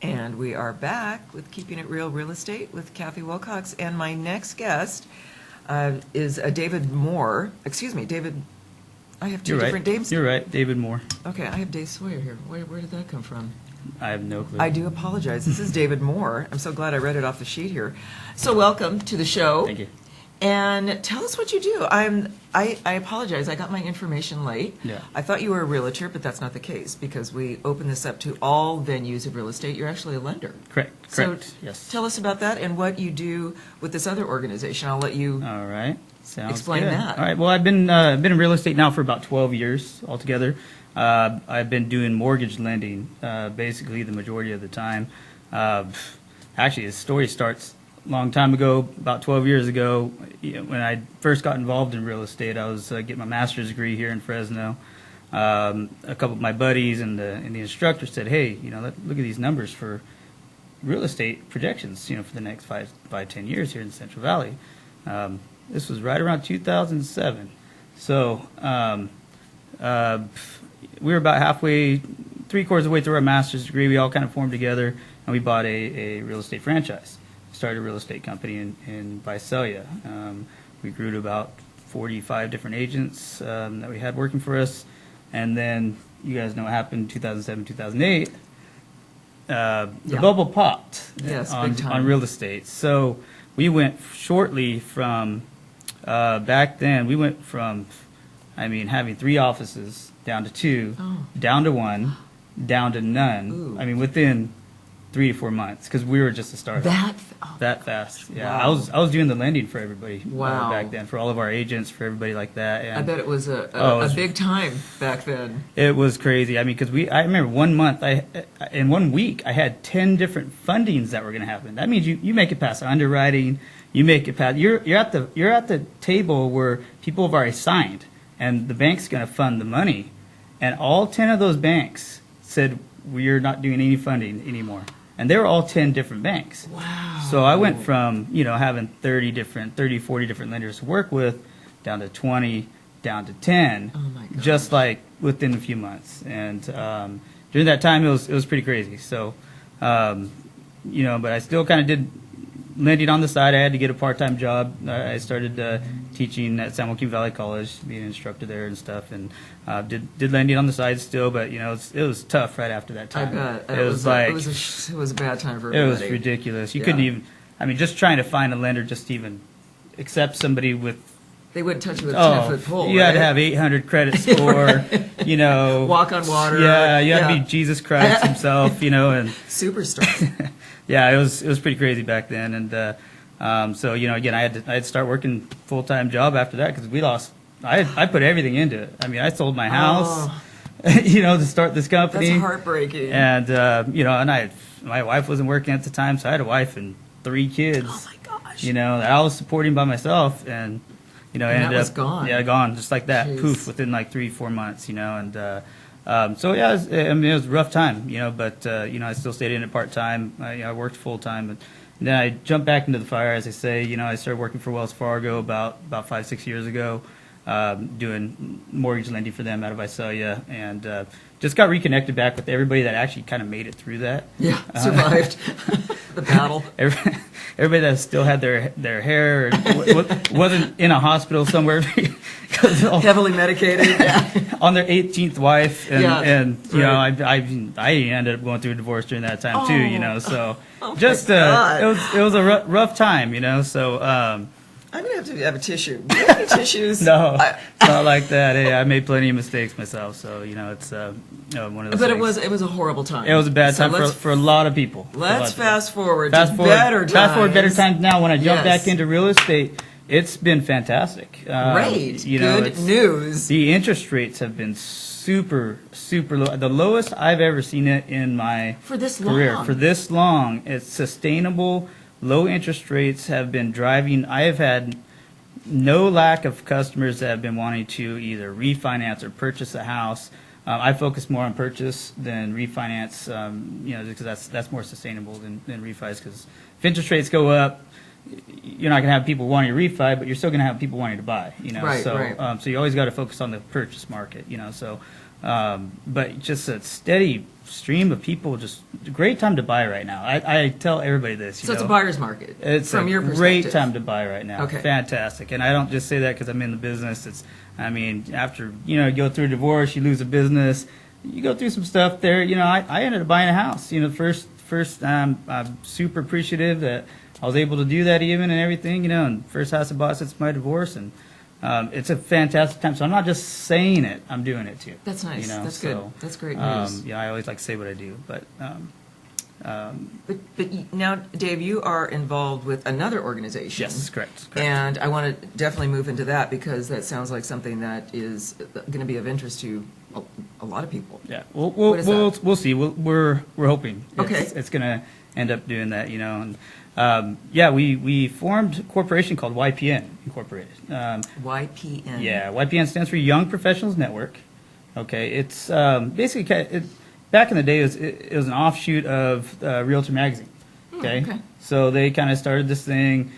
And we are back with Keeping It Real Real Estate with Kathy Wilcox. And my next guest is David Moore. Excuse me, David. I have two different names. You're right, David Moore. Okay, I have Dave Sawyer here. Where did that come from? I have no clue. I do apologize. This is David Moore. I'm so glad I read it off the sheet here. So welcome to the show. Thank you. And tell us what you do. I apologize. I got my information late. Yeah. I thought you were a realtor, but that's not the case because we open this up to all venues of real estate. You're actually a lender. Correct. So Yes. tell us about that and what you do with this other organization. I'll let you All right. Sounds explain good. that. All right. Well, I've been in real estate now for about 12 years altogether. I've been doing mortgage lending basically the majority of the time. Actually, the story starts a long time ago, about 12 years ago. When I first got involved in real estate, I was getting my master's degree here in Fresno. A couple of my buddies and the instructor said, "Hey, look at these numbers for real estate projections, for the next 10 years here in the Central Valley." This was right around 2007. So we were about halfway, three-quarters of the way through our master's degree. We all kind of formed together, and we bought a real estate franchise. Started a real estate company in Visalia. We grew to about 45 different agents that we had working for us. And then you guys know what happened in 2007, 2008. The bubble popped Yes, on big time. real estate. So we went shortly from, back then, we went from, having 3 offices down to 2, down to 1, down to none. Ooh. Within 3 to 4 months, because we were just a startup. That fast. Yeah, Wow. I was doing the lending for everybody Wow. back then, for all of our agents, for everybody like that. And I bet it was a it was- big time back then. it was crazy. Because I remember 1 month, in 1 week, I had 10 different fundings that were going to happen. That means you make it past underwriting, you make it past. You're at the table where people have already signed, and the bank's going to fund the money, and all 10 of those banks said we're not doing any funding anymore. And they were all 10 different banks. Wow. So I went from, having 40 different lenders to work with, down to 20, down to 10, Oh my gosh. just like within a few months. And during that time, it was pretty crazy. So, but I still kind of did lending on the side. I had to get a part-time job. I started teaching at San Joaquin Valley College, being an instructor there and stuff, and did lending on the side still. But it was tough right after that I time. bet It was it was a bad time for it everybody. was ridiculous. You Yeah. couldn't even. Just trying to find a lender just to even accept somebody with. They wouldn't touch you with a 10-foot pole. You had to right? have 800 credit score. Walk on water. Yeah, you had to Yeah. be Jesus Christ himself. And Superstar. yeah, it was pretty crazy back then. And so again, I had to start working full-time job after that because we lost. I put everything into it. I sold my house. To start this company. That's heartbreaking. And and my wife wasn't working at the time, so I had a wife and 3 kids. Oh my gosh. That I was supporting by myself, and ended that was up gone. Yeah, gone just like that. Jeez. Poof, within like 3-4 months. And so yeah, it was a rough time. But I still stayed in it part time. I worked full time, and then I jumped back into the fire, as I say. I started working for Wells Fargo about 5-6 years ago. Doing mortgage lending for them out of Visalia, and just got reconnected back with everybody that actually kind of made it through that. Yeah, survived the battle. Everybody that still had their hair and wasn't in a hospital somewhere Heavily medicated. on their 18th wife, and right. I ended up going through a divorce during that time too. So Oh my just God. it was a rough time, So. I'm going to have a tissue. Do you have any tissues? No, not like that. Hey, I made plenty of mistakes myself, so it's one of those. But things. it was a horrible time. It was a bad So time for a lot of people. Let's fast forward Fast to forward, better times. Fast forward, better times now. When I jumped Yes. back into real estate, it's been fantastic. Great. Good news. The interest rates have been super low. The lowest I've ever seen it in my For this career. long. For this long, it's sustainable. Low interest rates have been driving. I have had no lack of customers that have been wanting to either refinance or purchase a house. I focus more on purchase than refinance, because that's more sustainable than refis. Because if interest rates go up, you're not going to have people wanting to refi, but you're still going to have people wanting to buy. Right, so right. So you always got to focus on the purchase market. So But just a steady stream of people, just a great time to buy right now. I tell everybody this. So it's a buyer's market. It's from a your great perspective. time to buy right now. Okay. Fantastic. And I don't just say that because I'm in the business. After, you go through a divorce, you lose a business, you go through some stuff there. I ended up buying a house. First I'm super appreciative that I was able to do that even and everything, and first house I bought since my divorce. And it's a fantastic time. So I'm not just saying it, I'm doing it too. That's nice. That's good. That's great news. I always like to say what I do, but now, Dave, you are involved with another organization. yes, correct. And I want to definitely move into that because that sounds like something that is going to be of interest to a lot of people. Yeah, What is that? we'll see. We're hoping Okay. it's going to end up doing that, And we formed a corporation called YPN Incorporated. YPN. Yeah, YPN stands for Young Professionals Network. Okay, it's basically back in the day it was an offshoot of Realtor Magazine. Okay, okay. So they kind of started this thing.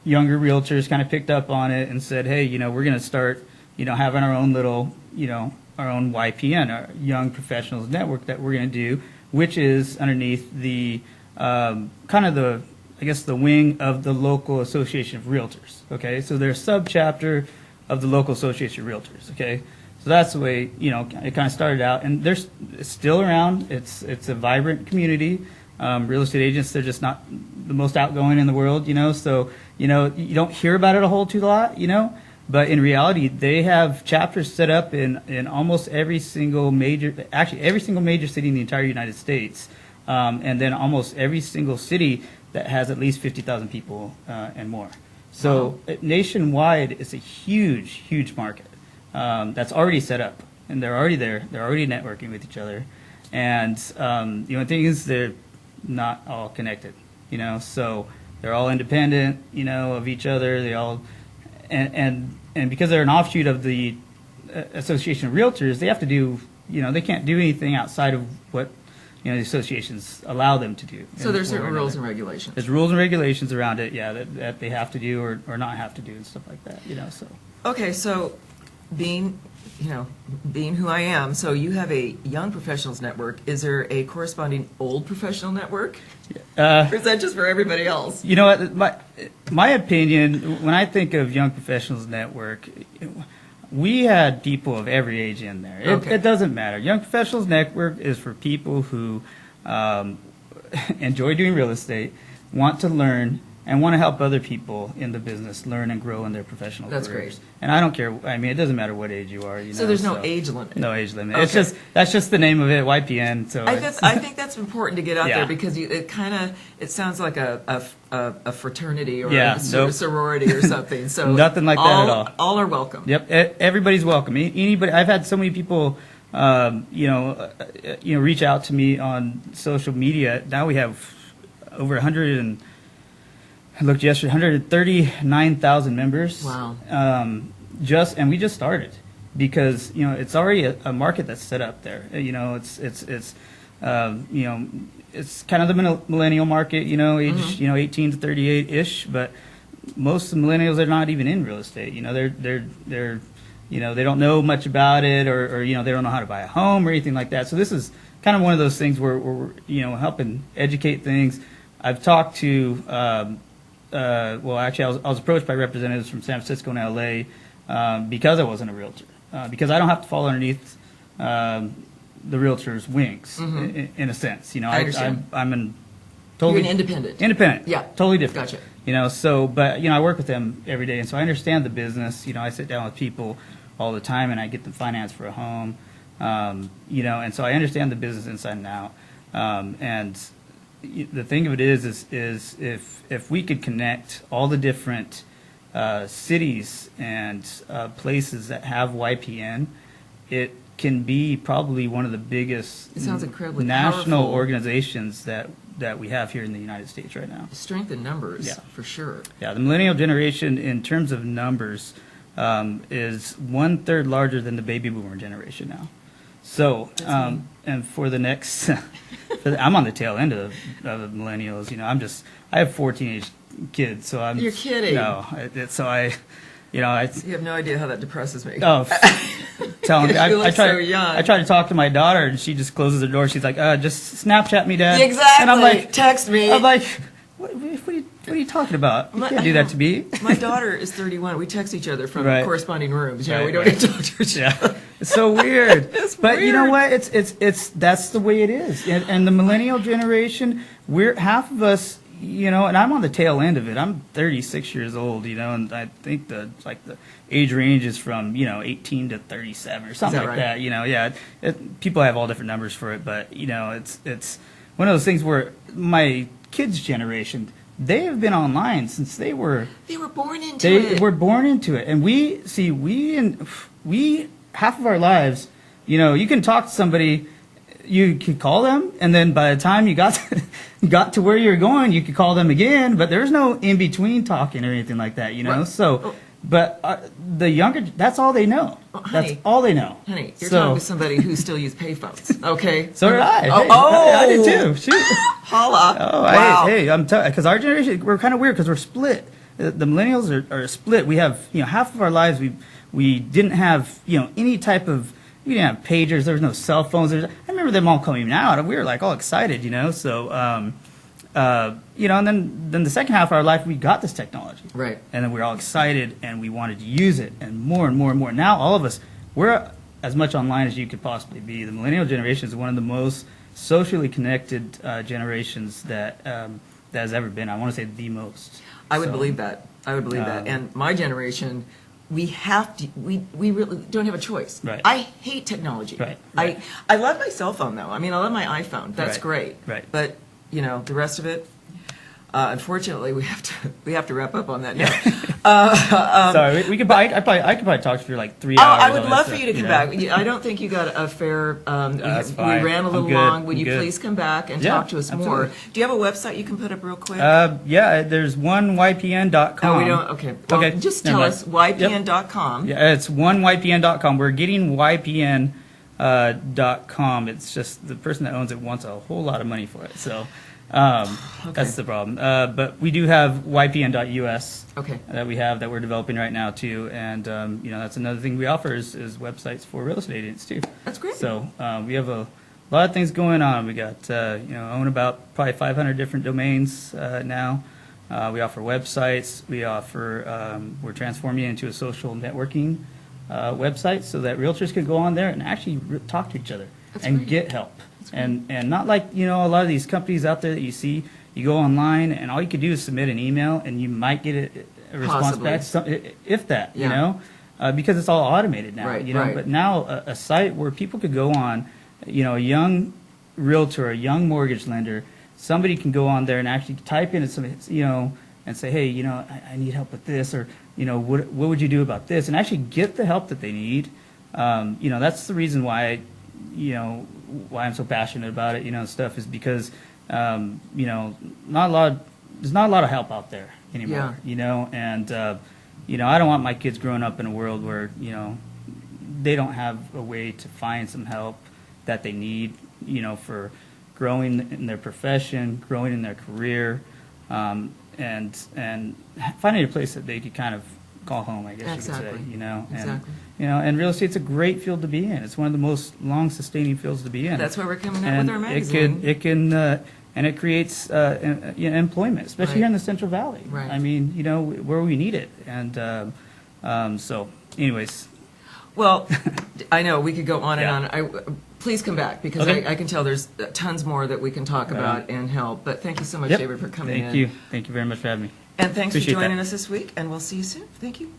Younger realtors kind of picked up on it and said, hey, we're going to start, having our own little, our own YPN, our Young Professionals Network that we're going to do, which is underneath the kind of the wing of the local association of realtors. Okay, so they're a subchapter of the local association of realtors. Okay, so that's the way it kind of started out, and it's still around. It's a vibrant community. Real estate agents, they're just not the most outgoing in the world. So you don't hear about it a whole lot. But in reality, they have chapters set up in almost every single major city in the entire United States, and then almost every single city that has at least 50,000 people and more. So nationwide, it's a huge, huge market that's already set up, and they're already there. They're already networking with each other, and the only thing is they're not all connected. So they're all independent, of each other. They all and because they're an offshoot of the Association of Realtors, they have to do, they can't do anything outside of what, the associations allow them to do. So there's certain rules and regulations. There's rules and regulations around it, that they have to do or not have to do and stuff like that, so. Okay, so being who I am, so you have a young professionals network. Is there a corresponding old professional network? Or is that just for everybody else? You know what? My opinion, when I think of Young Professionals Network, we had people of every age in there. Okay. It doesn't matter. Young Professionals Network is for people who enjoy doing real estate, want to learn, and want to help other people in the business learn and grow in their professional That's careers. great. And I don't care. It doesn't matter what age you are. So there's no age limit. No age limit. Okay. That's just the name of it, YPN. So I think that's important to get out Yeah. there because it sounds like a fraternity or Yeah, a nope. sorority or something. So Nothing like that at all. All are welcome. Yep, everybody's welcome. Anybody. I've had so many people, reach out to me on social media. Now we have over 100 and I looked yesterday, 139,000 members. Wow. And we just started because it's already a market that's set up there. It's kind of the millennial market. Age 18 to 38 ish, but most of the millennials are not even in real estate. They're they don't know much about it, or they don't know how to buy a home or anything like that. So this is kind of one of those things where we're helping educate things. I've talked to I was approached by representatives from San Francisco and LA because I wasn't a realtor, because I don't have to fall underneath the realtor's wings in a sense. I understand. I'm You're an independent. Independent. Yeah. Totally different. Gotcha. But I work with them every day, and so I understand the business. I sit down with people all the time, and I get them finance for a home. And so I understand the business inside and out. And the thing of it is if we could connect all the different cities and places that have YPN, it can be probably one of the biggest It sounds incredibly national powerful. organizations that we have here in the United States right now. Strength in numbers, Yeah. for sure. Yeah, the millennial generation, in terms of numbers, is 1/3 larger than the baby boomer generation now. So, and for the next, I'm on the tail end of the millennials. I have 4 teenage kids, so I'm. You're kidding. No, You have no idea how that depresses me. Oh, telling me. You look so young. I try to talk to my daughter, and she just closes the door. She's like, just Snapchat me, Dad. Exactly. And I'm like, text me. I'm like, what are you talking about? You can't do that to me. My daughter is 31. We text each other from Right. corresponding rooms. Right, We don't right. need to talk to each other. Yeah, it's so weird. It's but you know weird. what? It's that's the way it is. And the millennial generation, we're half of us, and I'm on the tail end of it. I'm 36 years old, and I think the age range is from 18 to 37 or something that like right? that. Yeah, people have all different numbers for it, but it's one of those things where my kids' generation, they have been online since they were born into it. they were born into it, and we half of our lives, you can talk to somebody, you could call them, and then by the time you got to where you're going, you could call them again, but there's no in between talking or anything like that, Right. So, but the younger, that's all they know. Honey, that's all they know. Honey, you're So- talking to somebody who still uses payphones. Okay. So did I. Oh, Hey, oh! I did too. Shoot. Holla. Oh, wow. hey, I'm because our generation, we're kind of weird because we're split. The millennials are split. We have half of our lives we didn't have any type of, we didn't have pagers. There was no cell phones. I remember them all coming out, and we were like all excited, So and then the second half of our life we got this technology, Right. and then we were all excited and we wanted to use it, and more and more and more. Now all of us, we're as much online as you could possibly be. The millennial generation is one of the most socially connected generations that has ever been. I want to say the most. I would So, believe that. I would believe that. And my generation, we have to. We really don't have a choice. Right. I hate technology. Right. I love my cell phone though. I mean, I love my iPhone. That's Right. great. Right. But the rest of it. Unfortunately, we have to wrap up on that now. Sorry, we could. I could probably talk to you for like 3 Oh, hours. I would on love this for stuff, you to come back. I don't think you got a fair. That's we fine. ran a little I'm good. long. Would I'm you good. please come back and Yeah, talk to us more? absolutely. Do you have a website you can put up real quick? Yeah, there's oneypn.com. Oh, we don't. Okay. Well, Okay, just never tell mind. us ypn.com. Yeah, it's oneypn.com. We're getting ypn.com. It's just the person that owns it wants a whole lot of money for it. So that's the problem. But we do have ypn.us Okay. that we're developing right now too. And that's another thing we offer is websites for real estate agents too. That's great. So we have a lot of things going on. We got own about probably 500 different domains now. We offer websites. We offer we're transforming it into a social networking website so that realtors can go on there and actually talk to each other and great. get help. And not like a lot of these companies out there that you see. You go online and all you could do is submit an email and you might get a response Possibly. back, if that, Yeah. because it's all automated now. Right, But right. now a site where people could go on, a young realtor, a young mortgage lender, somebody can go on there and actually type in some, and say, hey, I need help with this, or what would you do about this, and actually get the help that they need. That's the reason why why I'm so passionate about it, stuff is because there's not a lot of help out there anymore, and I don't want my kids growing up in a world where they don't have a way to find some help that they need, for growing in their profession, growing in their career, and finding a place that they could kind of call home, I guess Exactly. you could say, and Exactly. and real estate's a great field to be in. It's one of the most long-sustaining fields to be in. That's why we're coming out and with our magazine. It can and it creates employment, especially Right. here in the Central Valley. Right. I mean, where we need it, and so, anyways. Well, I know we could go on Yeah. and on. Please come back because Okay. I can tell there's tons more that we can talk about and help. But thank you so much, Yep. David, for coming in. Thank you very much for having me. And thanks Appreciate for joining that. us this week. And we'll see you soon. Thank you.